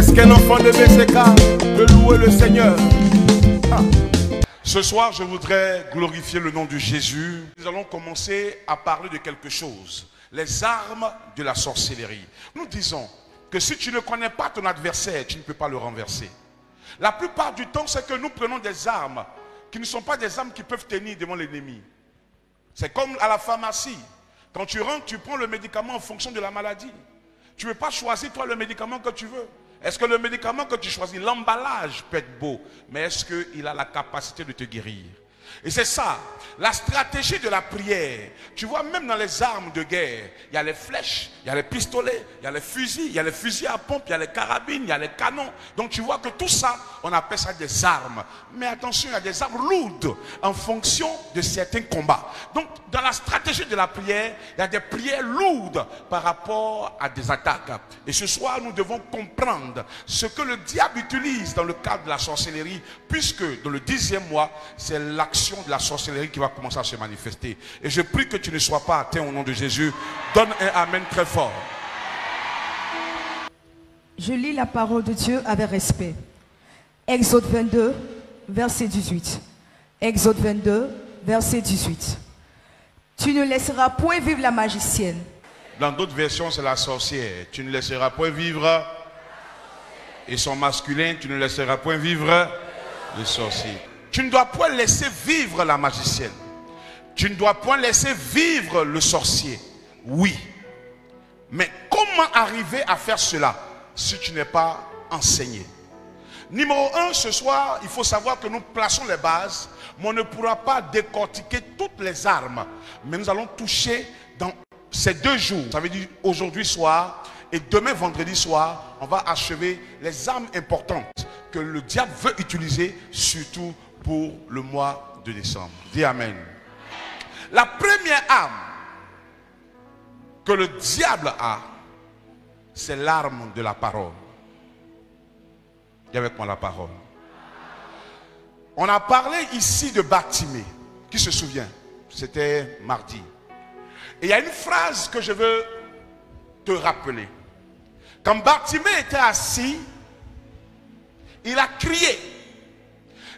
Est-ce qu'un enfant de BCK peut louer le Seigneur? Ce soir, je voudrais glorifier le nom de Jésus. Nous allons commencer à parler de quelque chose. Les armes de la sorcellerie. Nous disons que si tu ne connais pas ton adversaire, tu ne peux pas le renverser. La plupart du temps, c'est que nous prenons des armes qui ne sont pas des armes qui peuvent tenir devant l'ennemi. C'est comme à la pharmacie. Quand tu rentres, tu prends le médicament en fonction de la maladie. Tu ne veux pas choisir toi le médicament que tu veux. Est-ce que le médicament que tu choisis, l'emballage peut être beau, mais est-ce qu'il a la capacité de te guérir? Et c'est ça, la stratégie de la prière. Tu vois, même dans les armes de guerre, il y a les flèches, il y a les pistolets, il y a les fusils, il y a les fusils à pompe, il y a les carabines, il y a les canons. Donc tu vois que tout ça, on appelle ça des armes. Mais attention, il y a des armes lourdes en fonction de certains combats. Donc dans la stratégie de la prière, il y a des prières lourdes par rapport à des attaques. Et ce soir, nous devons comprendre ce que le diable utilise dans le cadre de la sorcellerie, puisque dans le 10e mois, c'est l'action de la sorcellerie qui va commencer à se manifester. Et je prie que tu ne sois pas atteint au nom de Jésus. Donne un amen très fort. Je lis la parole de Dieu avec respect. Exode 22, verset 18. Exode 22, verset 18. Tu ne laisseras point vivre la magicienne. Dans d'autres versions, c'est la sorcière. Tu ne laisseras point vivre. Et son masculin, tu ne laisseras point vivre le sorcier. Tu ne dois point laisser vivre la magicienne. Tu ne dois point laisser vivre le sorcier. Oui. Mais comment arriver à faire cela si tu n'es pas enseigné? Numéro 1, ce soir, il faut savoir que nous plaçons les bases, mais on ne pourra pas décortiquer toutes les armes. Mais nous allons toucher dans ces 2 jours, ça veut dire aujourd'hui soir et demain vendredi soir, on va achever les armes importantes que le diable veut utiliser, surtout pour le mois de décembre. Dis Amen. La première arme que le diable a, c'est l'arme de la parole. Dis avec moi la parole. On a parlé ici de Bartimée. Qui se souvient? C'était mardi. Et il y a une phrase que je veux te rappeler. Quand Bartimée était assis, il a crié.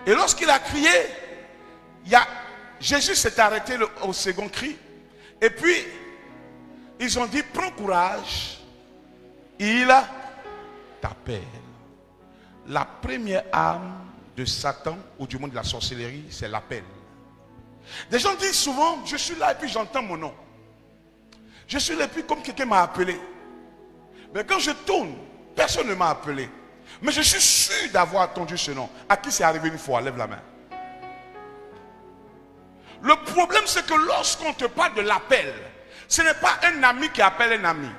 Et lorsqu'il a crié, Jésus s'est arrêté au second cri. Et puis, ils ont dit, prends courage, il t'appelle. La première arme de Satan, ou du monde de la sorcellerie, c'est l'appel. Des gens disent souvent, je suis là et puis j'entends mon nom. Je suis là et puis comme quelqu'un m'a appelé. Mais quand je tourne, personne ne m'a appelé. Mais je suis sûr d'avoir entendu ce nom. À qui c'est arrivé une fois? Lève la main. Le problème, c'est que lorsqu'on te parle de l'appel, ce n'est pas un ami qui appelle un ami.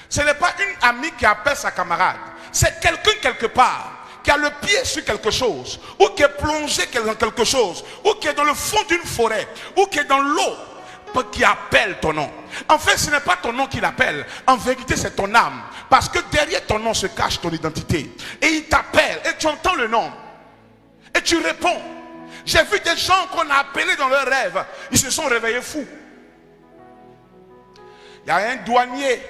Ce n'est pas une amie qui appelle sa camarade. C'est quelqu'un quelque part qui a le pied sur quelque chose, ou qui est plongé dans quelque chose, ou qui est dans le fond d'une forêt, ou qui est dans l'eau, qui appelle ton nom. En fait, ce n'est pas ton nom qui l'appelle. En vérité, c'est ton âme. Parce que derrière ton nom se cache ton identité. Et il t'appelle, et tu entends le nom. Et tu réponds. J'ai vu des gens qu'on a appelés dans leurs rêves. Ils se sont réveillés fous. Il y a un douanier,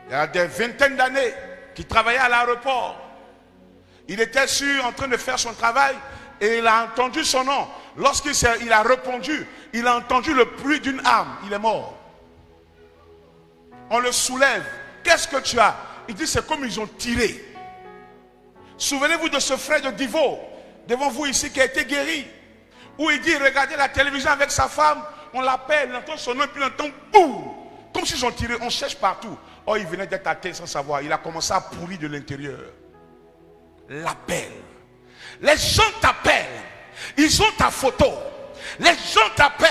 il y a des vingtaines d'années, qui travaillait à l'aéroport. Il était en train de faire son travail et il a entendu son nom. Lorsqu'il a répondu, il a entendu le bruit d'une arme. Il est mort. On le soulève. Qu'est-ce que tu as? Il dit, c'est comme ils ont tiré. Souvenez-vous de ce frère de Divo, devant vous ici, qui a été guéri. Où il dit, regardez la télévision avec sa femme. On l'appelle, il entend son nom, puis il entend boum. Comme s'ils ont tiré, on cherche partout. Oh, il venait d'être attaqué sans savoir. Il a commencé à pourrir de l'intérieur. L'appel. Les gens t'appellent. Ils ont ta photo. Les gens t'appellent.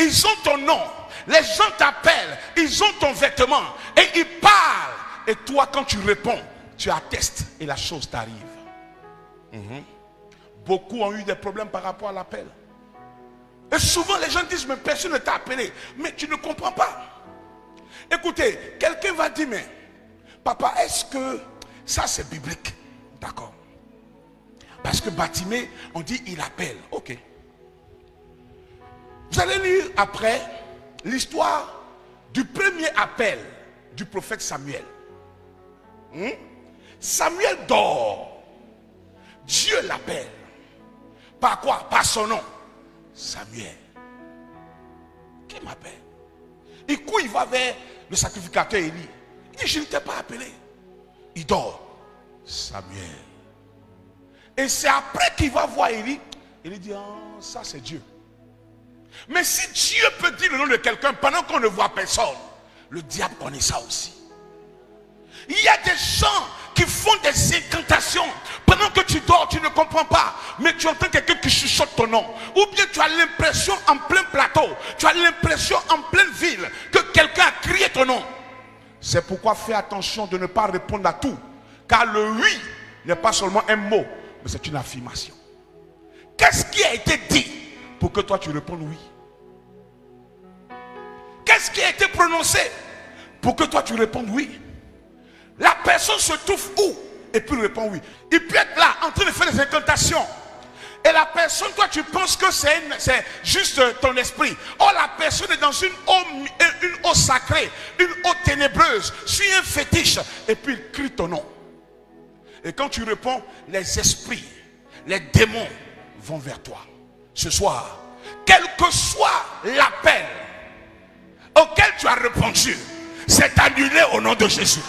Ils ont ton nom. Les gens t'appellent. Ils ont ton vêtement. Et ils parlent. Et toi, quand tu réponds, tu attestes. Et la chose t'arrive. Beaucoup ont eu des problèmes par rapport à l'appel. Et souvent, les gens disent, mais personne ne t'a appelé. Mais tu ne comprends pas. Écoutez, quelqu'un va dire, mais papa, est-ce que ça c'est biblique? D'accord. Parce que Bartimée, on dit il appelle. Ok. Vous allez lire après l'histoire du premier appel du prophète Samuel. Samuel dort. Dieu l'appelle. Par quoi? Par son nom. Samuel. Qui m'appelle? Et coup, il va vers le sacrificateur Élie. Il dit, je ne t'ai pas appelé. Il dort. Samuel. Et c'est après qu'il va voir Élie. Il dit, oh, ça c'est Dieu. Mais si Dieu peut dire le nom de quelqu'un pendant qu'on ne voit personne, le diable connaît ça aussi. Il y a des gens qui font des incantations. Pendant que tu dors, tu ne comprends pas. Mais tu entends quelqu'un qui chuchote ton nom. Ou bien tu as l'impression en plein plateau, tu as l'impression en pleine ville que quelqu'un a crié ton nom. C'est pourquoi fais attention de ne pas répondre à tout. Car le oui n'est pas seulement un mot, mais c'est une affirmation. Qu'est-ce qui a été dit pour que toi tu répondes oui? Qu'est-ce qui a été prononcé pour que toi tu répondes oui? La personne se trouve où? Et puis il répond oui. Il peut être là en train de faire des incantations. Et la personne, toi tu penses que c'est juste ton esprit. Oh, la personne est dans une eau sacrée, une eau ténébreuse, sur un fétiche. Et puis il crie ton nom. Et quand tu réponds, les esprits, les démons vont vers toi. Ce soir, quel que soit l'appel auquel tu as répondu, c'est annulé au nom de Jésus.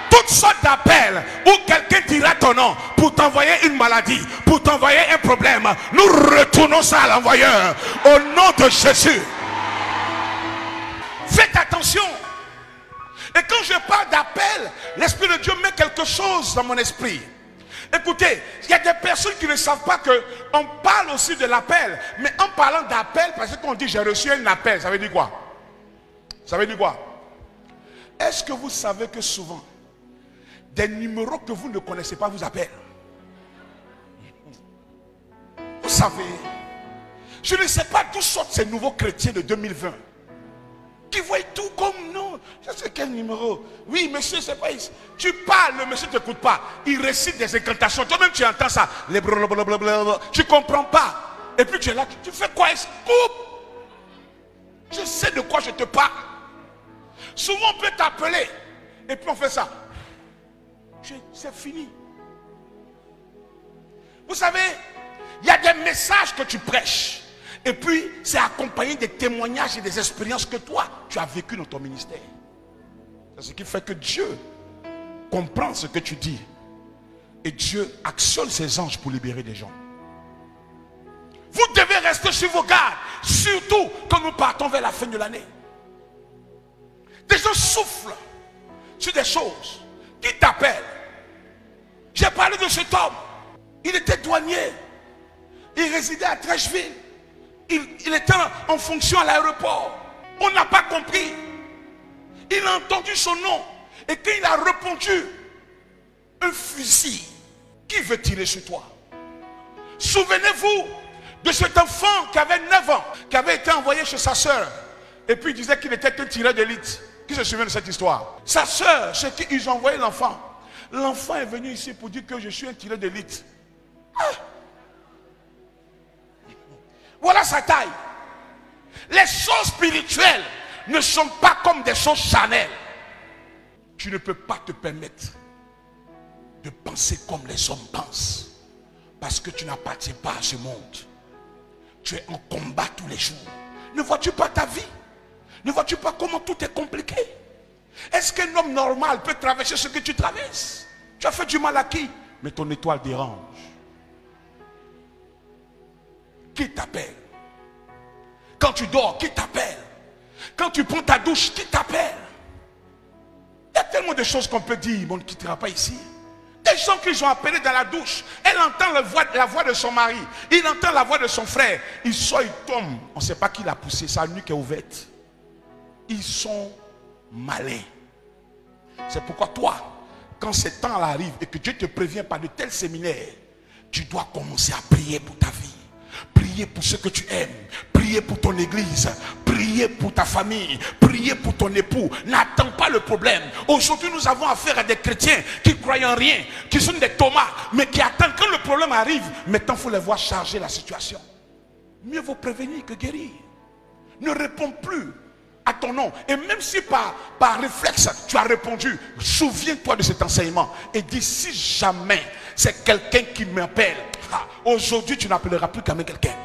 Toutes sortes d'appels où quelqu'un dira ton nom pour t'envoyer une maladie, pour t'envoyer un problème, nous retournons ça à l'envoyeur au nom de Jésus. Faites attention. Et quand je parle d'appel, l'Esprit de Dieu met quelque chose dans mon esprit. Écoutez, il y a des personnes qui ne savent pas qu'on parle aussi de l'appel. Mais en parlant d'appel, parce qu'on dit j'ai reçu un appel, ça veut dire quoi? Ça veut dire quoi? Est-ce que vous savez que souvent, des numéros que vous ne connaissez pas vous appellent? Vous savez, je ne sais pas d'où sortent ces nouveaux chrétiens de 2020 qui voient tout comme non. Je sais quel numéro. Oui, monsieur, c'est pas ici. Tu parles, le monsieur ne t'écoute pas. Il récite des incantations. Toi-même, tu entends ça. Les blablabla. Tu ne comprends pas. Et puis tu es là. Tu fais quoi? Coupe. Je sais de quoi je te parle. Souvent, on peut t'appeler. Et puis on fait ça. C'est fini. Vous savez, il y a des messages que tu prêches. Et puis, c'est accompagné des témoignages et des expériences que toi, tu as vécues dans ton ministère. C'est ce qui fait que Dieu comprend ce que tu dis. Et Dieu actionne ses anges pour libérer des gens. Vous devez rester sur vos gardes. Surtout quand nous partons vers la fin de l'année. Des gens soufflent sur des choses. Qui t'appellent? J'ai parlé de cet homme. Il était douanier. Il résidait à Trècheville. Il était en fonction à l'aéroport. On n'a pas compris. Il a entendu son nom. Et quand il a répondu, un fusil. Qui veut tirer sur toi? Souvenez-vous de cet enfant qui avait 9 ans, qui avait été envoyé chez sa soeur. Et puis il disait qu'il était un tireur d'élite. Qui se souvient de cette histoire? Sa soeur, chez qui ils ont envoyé l'enfant. L'enfant est venu ici pour dire que je suis un tireur d'élite. Ah! Voilà sa taille. Les choses spirituelles ne sont pas comme des choses charnelles. Tu ne peux pas te permettre de penser comme les hommes pensent. Parce que tu n'appartiens pas à ce monde. Tu es en combat tous les jours. Ne vois-tu pas ta vie? Ne vois-tu pas comment tout est compliqué? Est-ce qu'un homme normal peut traverser ce que tu traverses? Tu as fait du mal à qui? Mais ton étoile dérange. Qui t'appelle? Quand tu dors, qui t'appelle? Quand tu prends ta douche, qui t'appelle? Il y a tellement de choses qu'on peut dire, mais on ne quittera pas ici. Des gens qui ont appelé dans la douche, elle entend la voix de son mari, il entend la voix de son frère, il sort, il tombe, on ne sait pas qui l'a poussé, sa nuque est ouverte. Ils sont malins. C'est pourquoi toi, quand ce temps arrive et que Dieu te prévient par de tels séminaires, tu dois commencer à prier pour ta vie. Prier pour ce que tu aimes. Prier pour ton église. Prier pour ta famille. Prier pour ton époux. N'attends pas le problème. Aujourd'hui, nous avons affaire à des chrétiens qui ne croient en rien, qui sont des Thomas, mais qui attendent quand le problème arrive. Maintenant, il faut les voir charger la situation. Mieux vaut prévenir que guérir. Ne réponds plus à ton nom. Et même si par réflexe, tu as répondu, souviens-toi de cet enseignement. Et dis, si jamais c'est quelqu'un qui m'appelle, aujourd'hui tu n'appelleras plus jamais quelqu'un.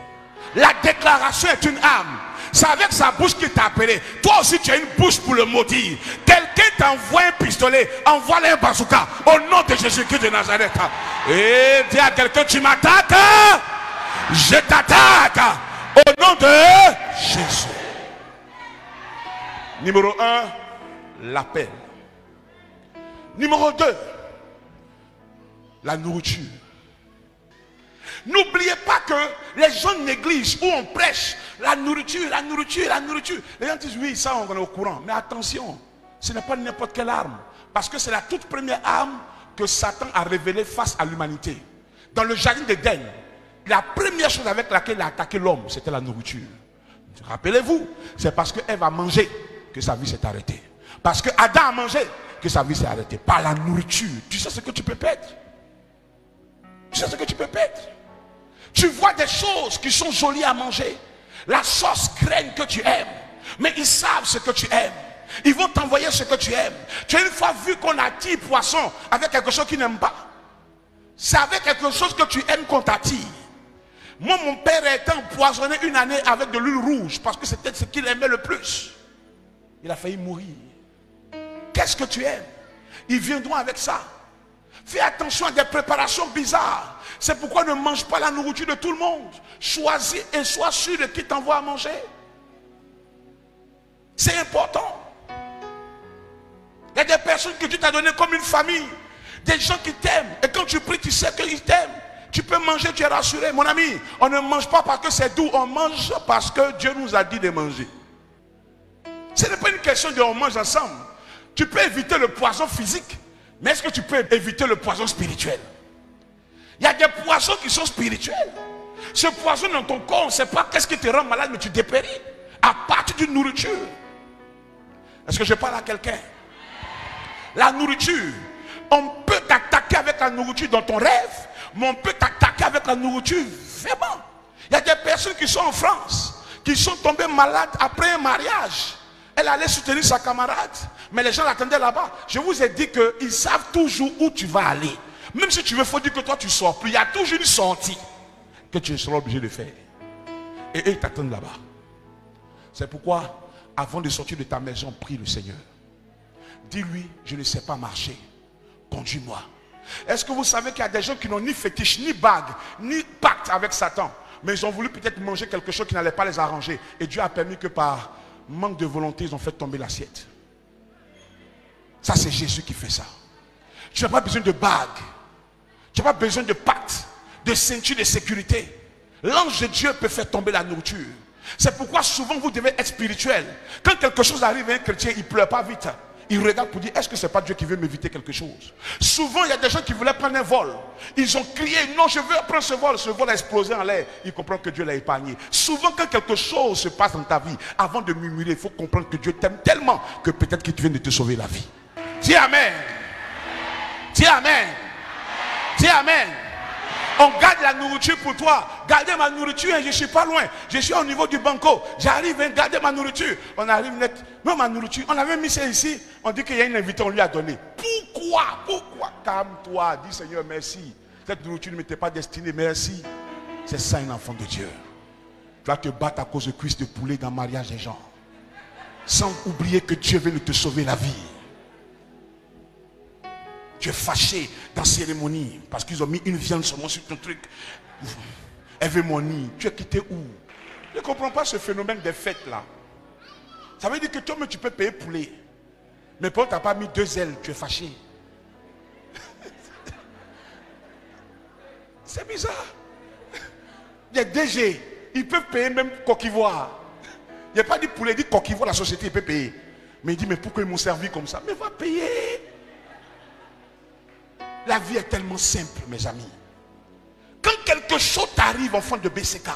La déclaration est une âme. C'est avec sa bouche qu'il t'a appelé. Toi aussi tu as une bouche pour le maudire. Quelqu'un t'envoie un pistolet, envoie-le un bazooka. Au nom de Jésus-Christ de Nazareth. Et dis à quelqu'un, tu m'attaques, je t'attaque. Au nom de Jésus. Numéro 1, l'appel. Numéro 2, la nourriture. N'oubliez pas que les gens négligent où on prêche la nourriture, la nourriture, la nourriture. Les gens disent oui, ça on est au courant. Mais attention, ce n'est pas n'importe quelle arme. Parce que c'est la toute première arme que Satan a révélée face à l'humanité. Dans le jardin d'Éden, la première chose avec laquelle il a attaqué l'homme, c'était la nourriture. Rappelez-vous, c'est parce que Ève a mangé que sa vie s'est arrêtée. Parce que Adam a mangé que sa vie s'est arrêtée. Par la nourriture. Tu sais ce que tu peux perdre. Tu sais ce que tu peux perdre. Tu vois des choses qui sont jolies à manger. La sauce graine que tu aimes. Mais ils savent ce que tu aimes. Ils vont t'envoyer ce que tu aimes. Tu as une fois vu qu'on attire poisson avec quelque chose qu'ils n'aiment pas. C'est avec quelque chose que tu aimes qu'on t'attire. Moi, mon père a été empoisonné une année avec de l'huile rouge parce que c'était ce qu'il aimait le plus. Il a failli mourir. Qu'est-ce que tu aimes? Ils viendront avec ça. Fais attention à des préparations bizarres. C'est pourquoi ne mange pas la nourriture de tout le monde. Choisis et sois sûr de qui t'envoie à manger. C'est important. Il y a des personnes que Dieu t'a donné comme une famille. Des gens qui t'aiment. Et quand tu pries, tu sais qu'ils t'aiment. Tu peux manger, tu es rassuré. Mon ami, on ne mange pas parce que c'est doux. On mange parce que Dieu nous a dit de manger. Ce n'est pas une question de on mange ensemble. Tu peux éviter le poison physique. Mais est-ce que tu peux éviter le poison spirituel? Il y a des poisons qui sont spirituels. Ce poison dans ton corps, on ne sait pas qu'est-ce qui te rend malade, mais tu dépéris à partir d'une nourriture. Est-ce que je parle à quelqu'un? La nourriture, on peut t'attaquer avec la nourriture dans ton rêve, mais on peut t'attaquer avec la nourriture vraiment. Il y a des personnes qui sont en France, qui sont tombées malades après un mariage. Elle allait soutenir sa camarade, mais les gens l'attendaient là-bas. Je vous ai dit qu'ils savent toujours où tu vas aller. Même si tu veux, il faut dire que toi tu ne sors plus. Il y a toujours une sortie que tu seras obligé de faire. Et eux, ils t'attendent là-bas. C'est pourquoi, avant de sortir de ta maison, prie le Seigneur. Dis-lui, je ne sais pas marcher. Conduis-moi. Est-ce que vous savez qu'il y a des gens qui n'ont ni fétiche, ni bague, ni pacte avec Satan, mais ils ont voulu peut-être manger quelque chose qui n'allait pas les arranger. Et Dieu a permis que par manque de volonté, ils ont fait tomber l'assiette. Ça, c'est Jésus qui fait ça. Tu n'as pas besoin de bague. Tu n'as pas besoin de pacte, de ceinture de sécurité. L'ange de Dieu peut faire tomber la nourriture. C'est pourquoi souvent vous devez être spirituel. Quand quelque chose arrive à un chrétien, il ne pleure pas vite. Il regarde pour dire, est-ce que ce n'est pas Dieu qui veut m'éviter quelque chose? Souvent, il y a des gens qui voulaient prendre un vol. Ils ont crié, non, je veux prendre ce vol. Ce vol a explosé en l'air. Ils comprennent que Dieu l'a épargné. Souvent, quand quelque chose se passe dans ta vie, avant de murmurer, il faut comprendre que Dieu t'aime tellement que peut-être qu'il vient de te sauver la vie. Dis Amen. Dis Amen. Dis Amen. On garde la nourriture pour toi. Gardez ma nourriture, je ne suis pas loin. Je suis au niveau du banco. J'arrive, gardez ma nourriture. On arrive net. Mais ma nourriture, on avait mis ça ici. On dit qu'il y a une invitée, on lui a donné. Pourquoi? Calme-toi. Dis Seigneur, merci. Cette nourriture ne m'était pas destinée. Merci. C'est ça un enfant de Dieu. Tu vas te battre à cause de cuisses de poulet dans le mariage des gens. Sans oublier que Dieu veut te sauver la vie. Tu es fâché dans la cérémonie parce qu'ils ont mis une viande seulement sur ton truc. Événement, tu es quitté où? Je ne comprends pas ce phénomène des fêtes là. Ça veut dire que toi, tu peux payer poulet. Mais quand tu n'as pas mis 2 ailes, tu es fâché. C'est bizarre. Les DG, ils peuvent payer même coquivoire. Il n'y a pas dit poulet, il dit coquivoire, la société peut payer. Mais il dit, mais pourquoi ils m'ont servi comme ça? Mais va payer. La vie est tellement simple, mes amis. Quand quelque chose t'arrive, enfant de BCK,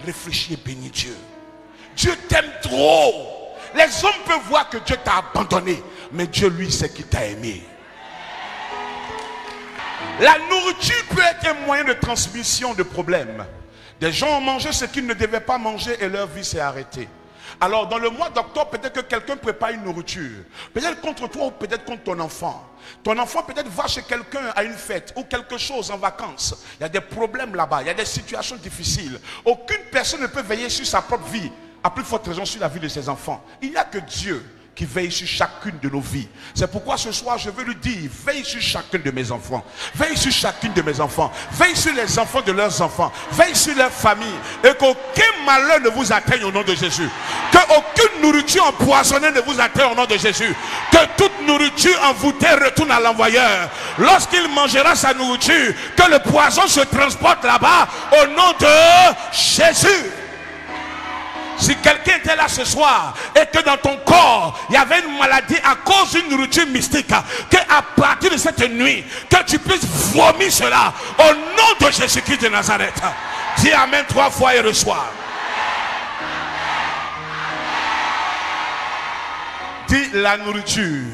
réfléchis et bénis Dieu. Dieu t'aime trop. Les hommes peuvent voir que Dieu t'a abandonné, mais Dieu, lui, sait qu'il t'a aimé. La nourriture peut être un moyen de transmission de problèmes. Des gens ont mangé ce qu'ils ne devaient pas manger et leur vie s'est arrêtée. Alors dans le mois d'octobre, peut-être que quelqu'un prépare une nourriture. Peut-être contre toi ou peut-être contre ton enfant. Ton enfant peut-être va chez quelqu'un à une fête ou quelque chose en vacances. Il y a des problèmes là-bas, il y a des situations difficiles. Aucune personne ne peut veiller sur sa propre vie, à plus forte raison sur la vie de ses enfants. Il n'y a que Dieu qui veille sur chacune de nos vies. C'est pourquoi ce soir je veux lui dire, veille sur chacun de mes enfants, veille sur chacune de mes enfants, veille sur les enfants de leurs enfants, veille sur leur famille, et qu'aucun malheur ne vous atteigne au nom de Jésus, qu'aucune nourriture empoisonnée ne vous atteigne au nom de Jésus, que toute nourriture envoûtée retourne à l'envoyeur. Lorsqu'il mangera sa nourriture, que le poison se transporte là-bas au nom de Jésus. Si quelqu'un était là ce soir et que dans ton corps il y avait une maladie à cause d'une nourriture mystique, qu'à partir de cette nuit, que tu puisses vomir cela au nom de Jésus-Christ de Nazareth. Dis Amen 3 fois et reçois. Dis la nourriture.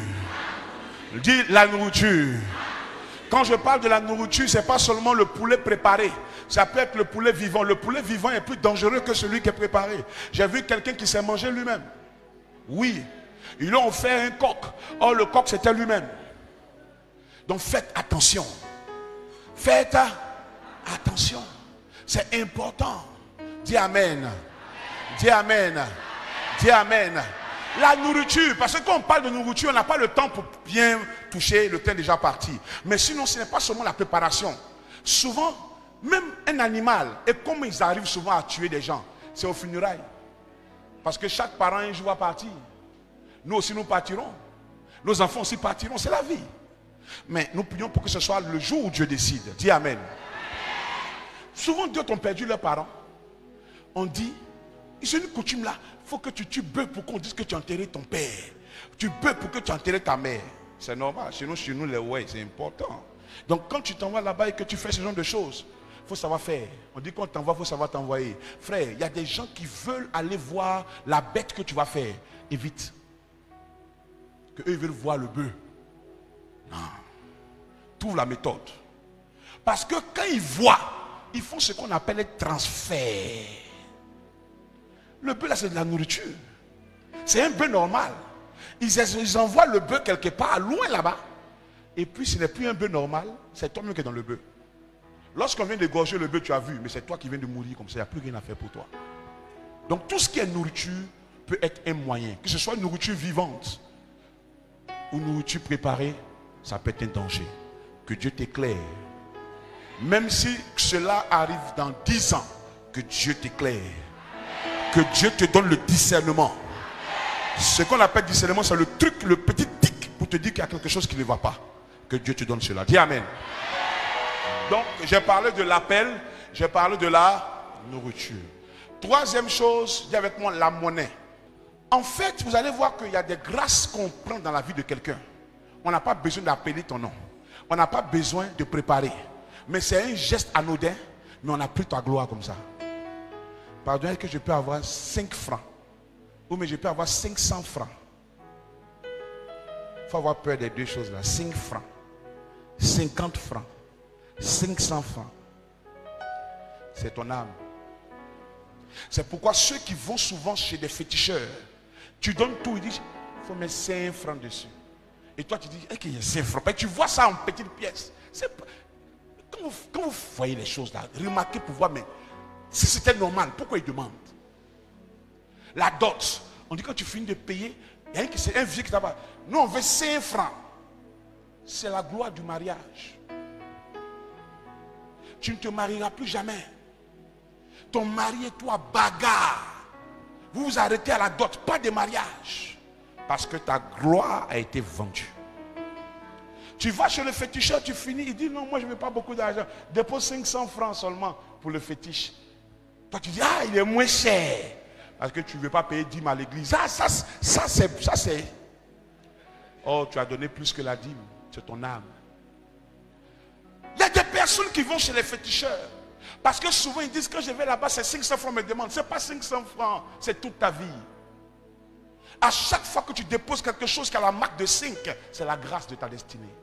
Dis la nourriture. Quand je parle de la nourriture, ce n'est pas seulement le poulet préparé. Ça peut être le poulet vivant. Le poulet vivant est plus dangereux que celui qui est préparé. J'ai vu quelqu'un qui s'est mangé lui-même. Oui. Ils lui ont offert un coq. Or, le coq, c'était lui-même. Donc, faites attention. Faites attention. C'est important. Dis Amen. Dis Amen. Dis Amen. La nourriture, parce que quand on parle de nourriture, on n'a pas le temps pour bien toucher, le temps est déjà parti. Mais sinon, ce n'est pas seulement la préparation. Souvent, même un animal, et comme ils arrivent souvent à tuer des gens, c'est au funérailles. Parce que chaque parent un jour va partir. Nous aussi nous partirons. Nos enfants aussi partiront, c'est la vie. Mais nous prions pour que ce soit le jour où Dieu décide. Dis Amen. Souvent, Dieu ont perdu leurs parents. On dit, c'est une coutume là. Il faut que tu tues bœuf pour qu'on dise que tu as enterré ton père. Tu bœuf pour que tu as enterré ta mère. C'est normal. Chez nous les ouais, c'est important. Donc quand tu t'envoies là-bas et que tu fais ce genre de choses, il faut savoir faire. On dit qu'on t'envoie, il faut savoir t'envoyer. Frère, il y a des gens qui veulent aller voir la bête que tu vas faire. Évite. Que eux veulent voir le bœuf. Non. Trouve la méthode. Parce que quand ils voient, ils font ce qu'on appelle les transferts. Le bœuf là c'est de la nourriture. C'est un bœuf normal. Ils envoient le bœuf quelque part, loin là-bas. Et puis ce n'est plus un bœuf normal, c'est toi-même qui es dans le bœuf. Lorsqu'on vient d'égorger le bœuf, tu as vu, mais c'est toi qui viens de mourir comme ça, il n'y a plus rien à faire pour toi. Donc tout ce qui est nourriture peut être un moyen. Que ce soit nourriture vivante ou nourriture préparée, ça peut être un danger. Que Dieu t'éclaire. Même si cela arrive dans 10 ans, que Dieu t'éclaire. Que Dieu te donne le discernement. Ce qu'on appelle discernement, c'est le truc, le petit tic pour te dire qu'il y a quelque chose qui ne va pas. Que Dieu te donne cela. Dis Amen. Donc, j'ai parlé de l'appel, j'ai parlé de la nourriture. Troisième chose, dis avec moi, la monnaie. En fait, vous allez voir qu'il y a des grâces qu'on prend dans la vie de quelqu'un. On n'a pas besoin d'appeler ton nom. On n'a pas besoin de préparer. Mais c'est un geste anodin, mais on a pris ta gloire comme ça. Pardon, est-ce que je peux avoir 5 francs? Ou mais je peux avoir 500 francs. Il faut avoir peur des deux choses là. 5 francs, 50 francs, 500 francs. C'est ton âme. C'est pourquoi ceux qui vont souvent chez des féticheurs, tu donnes tout, ils disent, il faut mettre 5 francs dessus. Et toi tu dis, est-ce qu'il y a 5 francs? Et tu vois ça en petites pièces. Quand vous voyez les choses là, remarquez pour voir, mais si c'était normal, pourquoi ils demandent? La dot, on dit quand tu finis de payer, il y a un vieux qui t'a. Nous on veut 5 francs. C'est la gloire du mariage. Tu ne te marieras plus jamais. Ton mari et toi bagarre. Vous vous arrêtez à la dot, pas de mariage. Parce que ta gloire a été vendue. Tu vas chez le féticheur, tu finis, il dit non, moi je ne veux pas beaucoup d'argent. Dépose 500 francs seulement pour le fétiche. Toi tu dis, ah il est moins cher. Parce que tu ne veux pas payer 10 à l'église. Ça c'est. Oh, tu as donné plus que la dîme. C'est ton âme. Il y a des personnes qui vont chez les féticheurs. Parce que souvent ils disent, quand je vais là-bas, c'est 500 francs, me demandent. Ce n'est pas 500 francs, c'est toute ta vie. À chaque fois que tu déposes quelque chose qui a la marque de 5, c'est la grâce de ta destinée.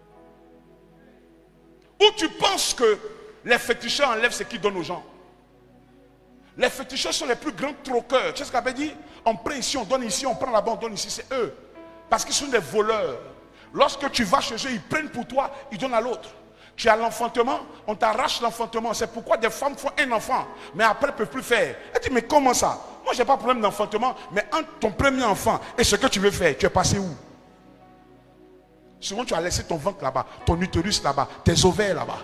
Ou tu penses que les féticheurs enlèvent ce qu'ils donnent aux gens. Les féticheurs sont les plus grands troqueurs. Tu sais ce qu'elle avait dit? On prend ici, on donne ici, on prend là-bas, on donne ici. C'est eux. Parce qu'ils sont des voleurs. Lorsque tu vas chez eux, ils prennent pour toi, ils donnent à l'autre. Tu as l'enfantement, on t'arrache l'enfantement. C'est pourquoi des femmes font un enfant, mais après ne peuvent plus faire. Elle dit, mais comment ça? Moi, je n'ai pas de problème d'enfantement, mais entre ton premier enfant et ce que tu veux faire, tu es passé où? Souvent, tu as laissé ton ventre là-bas, ton utérus là-bas, tes ovaires là-bas.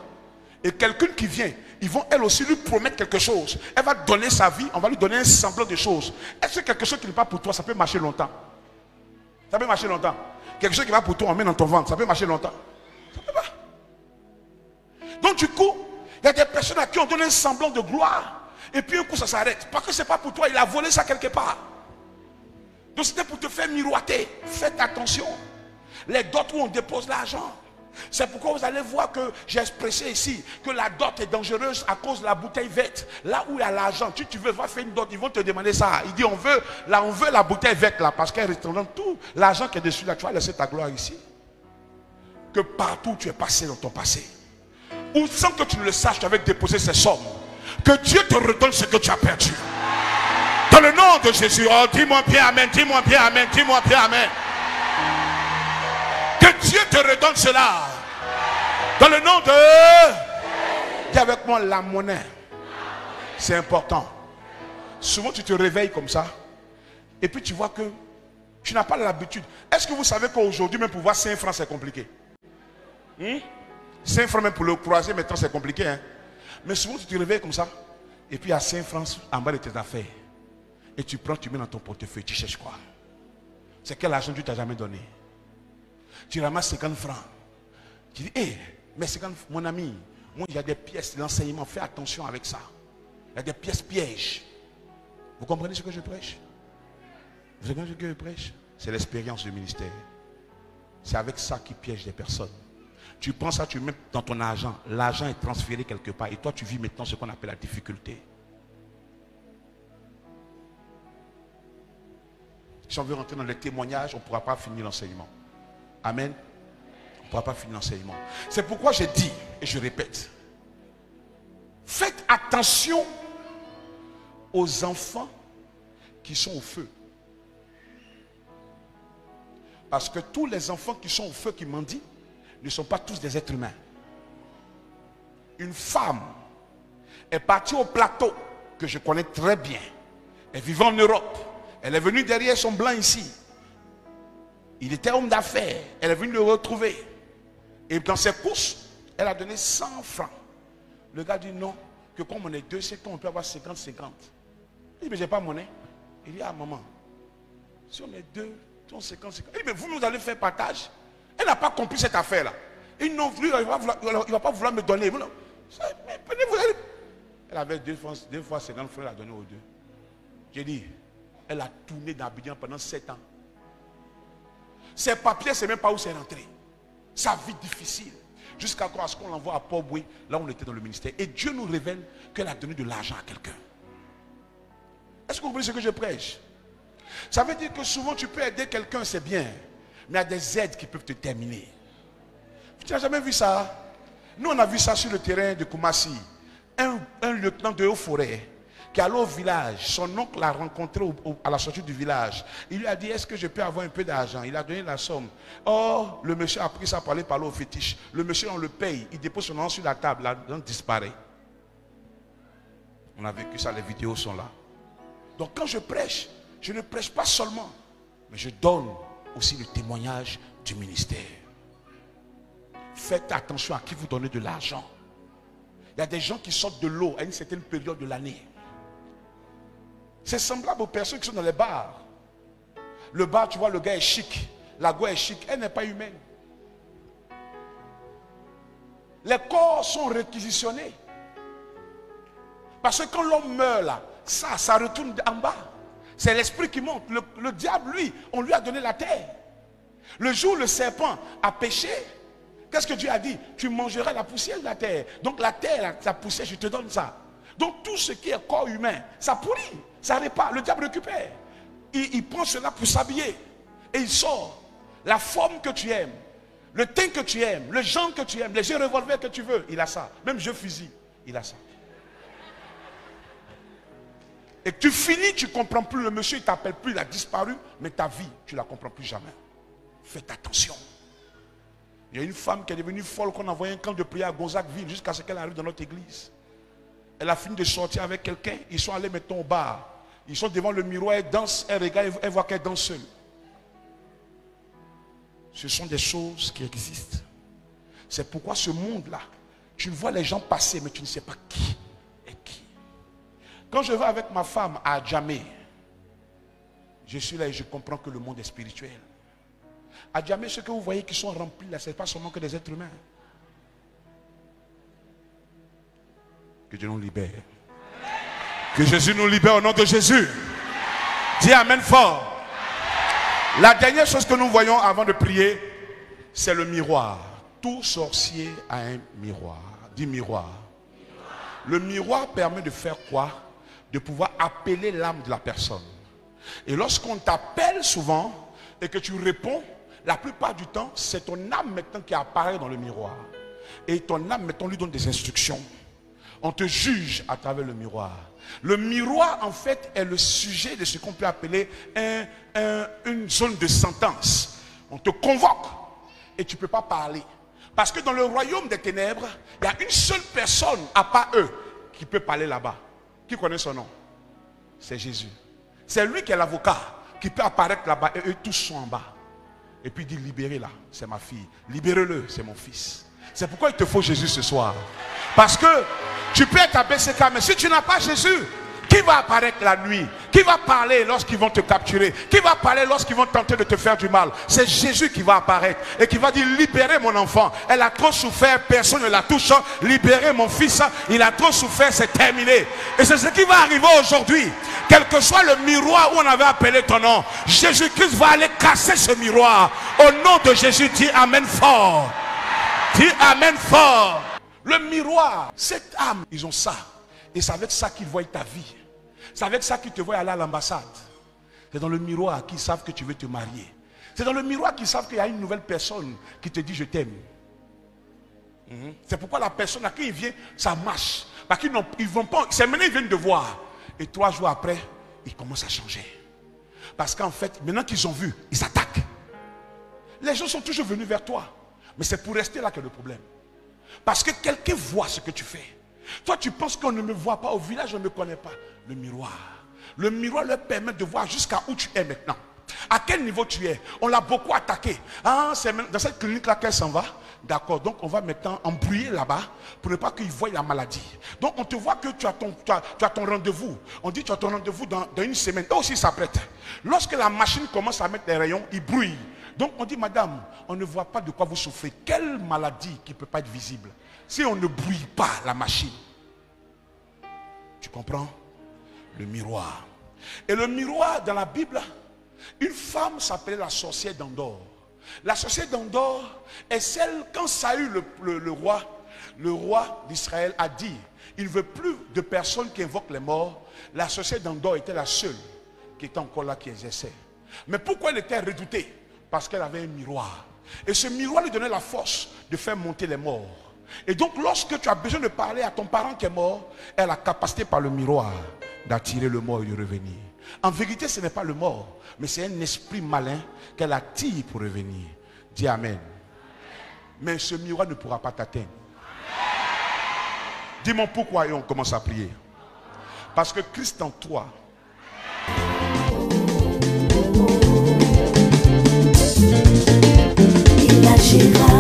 Et quelqu'un qui vient, ils vont elle aussi lui promettre quelque chose. Elle va donner sa vie, on va lui donner un semblant de choses. Est-ce que quelque chose qui n'est pas pour toi, ça peut marcher longtemps? Ça peut marcher longtemps. Quelque chose qui va pour toi, on met dans ton ventre, ça peut marcher longtemps? Ça peut pas. Donc du coup, il y a des personnes à qui on donne un semblant de gloire. Et puis un coup ça s'arrête. Parce que ce n'est pas pour toi, il a volé ça quelque part. Donc c'était pour te faire miroiter. Faites attention. Les dots où on dépose l'argent. C'est pourquoi vous allez voir que j'ai expressé ici que la dot est dangereuse à cause de la bouteille verte. Là où il y a l'argent, tu veux faire une dot, ils vont te demander ça. Il dit on veut la bouteille verte là parce qu'elle représente tout l'argent qui est dessus là. Tu vas laisser ta gloire ici. Que partout où tu es passé dans ton passé, ou sans que tu ne le saches, tu avais déposé ces sommes. Que Dieu te redonne ce que tu as perdu. Dans le nom de Jésus. Oh, dis-moi bien amen, dis-moi bien amen, dis-moi bien amen. Que Dieu te redonne cela. Dans le nom de... Dis avec moi la monnaie. C'est important. Souvent tu te réveilles comme ça. Et puis tu vois que tu n'as pas l'habitude. Est-ce que vous savez qu'aujourd'hui même pour voir 5 francs c'est compliqué? 5 francs même pour le croiser maintenant c'est compliqué. Hein? Mais souvent tu te réveilles comme ça. Et puis il y a 5 francs en bas de tes affaires. Et tu prends, tu mets dans ton portefeuille. Tu cherches quoi? C'est quel argent tu t'as jamais donné? Tu ramasses 50 francs. Tu dis, hé, mais 50 francs, mon ami, moi il y a des pièces d'enseignement, fais attention avec ça. Il y a des pièces pièges. Vous comprenez ce que je prêche? Vous comprenez ce que je prêche? C'est l'expérience du ministère. C'est avec ça qui piège des personnes. Tu prends ça, tu mets dans ton argent. L'argent est transféré quelque part. Et toi, tu vis maintenant ce qu'on appelle la difficulté. Si on veut rentrer dans les témoignages, on ne pourra pas finir l'enseignement. Amen. On ne pourra pas finir l'enseignement. C'est pourquoi j'ai dit, et je répète, faites attention aux enfants qui sont au feu. Parce que tous les enfants qui sont au feu, qui mendient, ne sont pas tous des êtres humains. Une femme est partie au plateau, que je connais très bien. Elle vivait en Europe. Elle est venue derrière son blanc ici. Il était homme d'affaires. Elle est venue le retrouver. Et dans ses courses, elle a donné 100 francs. Le gars dit non, que comme on est deux, c'est qu'on peut avoir 50-50. Il dit mais j'ai pas monnaie. Il dit ah maman, si on est deux, on 50-50. Il dit mais vous nous allez faire partage. Elle n'a pas compris cette affaire-là. Il ne va pas vouloir me donner. Elle avait deux fois 50 francs, elle a donné aux deux. J'ai dit, elle a tourné dans Abidjan pendant 7 ans. Ses papiers, c'est même pas où c'est rentré. Sa vie difficile. Jusqu'à ce qu'on l'envoie à Port-Boué, là où on était dans le ministère. Et Dieu nous révèle qu'elle a donné de l'argent à quelqu'un. Est-ce que vous comprenez ce que je prêche? Ça veut dire que souvent tu peux aider quelqu'un, c'est bien. Mais il y a des aides qui peuvent te terminer. Tu n'as jamais vu ça? Nous, on a vu ça sur le terrain de Koumassi. Un lieutenant de Haut-Forêt qui est allé au village. Son oncle l'a rencontré à la sortie du village. Il lui a dit, est-ce que je peux avoir un peu d'argent? Il a donné la somme. Or, le monsieur a pris ça pour aller parler au fétiche. Le monsieur, on le paye. Il dépose son nom sur la table. L'argent disparaît. On a vécu ça, les vidéos sont là. Donc quand je prêche, je ne prêche pas seulement, mais je donne aussi le témoignage du ministère. Faites attention à qui vous donnez de l'argent. Il y a des gens qui sortent de l'eau à une certaine période de l'année. C'est semblable aux personnes qui sont dans les bars. Le bar, tu vois, le gars est chic. La go est chic. Elle n'est pas humaine. Les corps sont réquisitionnés. Parce que quand l'homme meurt là, ça retourne en bas. C'est l'esprit qui monte. Le diable, lui, on lui a donné la terre. Le jour où le serpent a péché, qu'est-ce que Dieu a dit? Tu mangeras la poussière de la terre. Donc la terre, la poussière, je te donne ça. Donc tout ce qui est corps humain, ça pourrit, ça répare. Le diable récupère. Il prend cela pour s'habiller. Et il sort. La forme que tu aimes, le teint que tu aimes, le genre que tu aimes, les jeux revolver que tu veux, il a ça. Même jeu fusil, il a ça. Et que tu finis, tu ne comprends plus. Le monsieur, il ne t'appelle plus, il a disparu. Mais ta vie, tu ne la comprends plus jamais. Faites attention. Il y a une femme qui est devenue folle qu'on a envoyé un camp de prière à Gonzagueville jusqu'à ce qu'elle arrive dans notre église. Elle a fini de sortir avec quelqu'un. Ils sont allés maintenant au bar. Ils sont devant le miroir, elle danse, elle regarde, elle voit qu'elle danse seule. Ce sont des choses qui existent. C'est pourquoi ce monde-là, tu vois les gens passer, mais tu ne sais pas qui est qui. Quand je vais avec ma femme à Djamé, je suis là et je comprends que le monde est spirituel. À Djamé, ceux que vous voyez qui sont remplis là, ce n'est pas seulement que des êtres humains. Que Dieu nous libère. Que Jésus nous libère au nom de Jésus. Dis Amen fort. La dernière chose que nous voyons avant de prier, c'est le miroir. Tout sorcier a un miroir. Dis miroir. Le miroir permet de faire quoi? De pouvoir appeler l'âme de la personne. Et lorsqu'on t'appelle souvent et que tu réponds, la plupart du temps, c'est ton âme maintenant qui apparaît dans le miroir. Et ton âme maintenant lui donne des instructions. On te juge à travers le miroir. Le miroir, en fait, est le sujet de ce qu'on peut appeler une zone de sentence. On te convoque et tu ne peux pas parler. Parce que dans le royaume des ténèbres, il y a une seule personne, à part eux, qui peut parler là-bas. Qui connaît son nom? C'est Jésus. C'est lui qui est l'avocat, qui peut apparaître là-bas et eux tous sont en bas. Et puis il dit, libérez-la, c'est ma fille. Libérez-le, c'est mon fils. C'est pourquoi il te faut Jésus ce soir. Parce que tu peux être à BCK, mais si tu n'as pas Jésus, qui va apparaître la nuit? Qui va parler lorsqu'ils vont te capturer? Qui va parler lorsqu'ils vont tenter de te faire du mal? C'est Jésus qui va apparaître et qui va dire, libérez mon enfant. Elle a trop souffert, personne ne la touche. Libérez mon fils, il a trop souffert, c'est terminé. Et c'est ce qui va arriver aujourd'hui. Quel que soit le miroir où on avait appelé ton nom, Jésus-Christ va aller casser ce miroir. Au nom de Jésus, dis Amen fort. Dis Amen fort. Le miroir, cette âme, ils ont ça. Et c'est avec ça qu'ils voient ta vie. C'est avec ça qu'ils te voient aller à l'ambassade. C'est dans le miroir qu'ils savent que tu veux te marier. C'est dans le miroir qu'ils savent qu'il y a une nouvelle personne qui te dit je t'aime. C'est pourquoi la personne à qui il vient, ça marche. Parce qu'ils ils vont pas. C'est maintenant ils viennent de voir. Et 3 jours après, ils commencent à changer. Parce qu'en fait, maintenant qu'ils ont vu, ils attaquent. Les gens sont toujours venus vers toi. Mais c'est pour rester là que le problème. Parce que quelqu'un voit ce que tu fais. Toi, tu penses qu'on ne me voit pas. Au village, on ne me connaît pas. Le miroir. Le miroir leur permet de voir jusqu'à où tu es maintenant. À quel niveau tu es. On l'a beaucoup attaqué. Ah, c'est dans cette clinique-là qu'elle s'en va. D'accord. Donc, on va maintenant embrouiller là-bas pour ne pas qu'ils voient la maladie. Donc, on te voit que tu as ton rendez-vous. On dit tu as ton rendez-vous dans une semaine. Eux aussi s'apprêtent. Lorsque la machine commence à mettre les rayons, ils brouillent. Donc, on dit, madame, on ne voit pas de quoi vous souffrez. Quelle maladie qui ne peut pas être visible si on ne brouille pas la machine? Tu comprends? Le miroir. Et le miroir, dans la Bible, une femme s'appelait la sorcière d'Endor. La sorcière d'Endor est celle, quand Saül, le roi d'Israël, a dit, il ne veut plus de personnes qui invoquent les morts. La sorcière d'Endor était la seule qui était encore là, qui exerçait. Mais pourquoi elle était redoutée? Parce qu'elle avait un miroir. Et ce miroir lui donnait la force de faire monter les morts. Et donc lorsque tu as besoin de parler à ton parent qui est mort, elle a la capacité par le miroir d'attirer le mort et de revenir. En vérité, ce n'est pas le mort, mais c'est un esprit malin qu'elle attire pour revenir. Dis Amen. Mais ce miroir ne pourra pas t'atteindre. Dis-moi pourquoi et on commence à prier. Parce que Christ en toi. Il agira,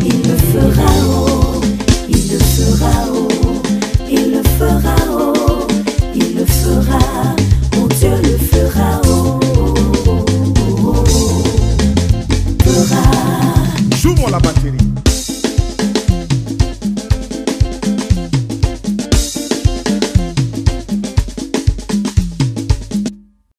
il le fera haut, il le fera haut, il le fera haut, il le fera, mon Dieu le fera haut, fera. Joue-moi la batterie.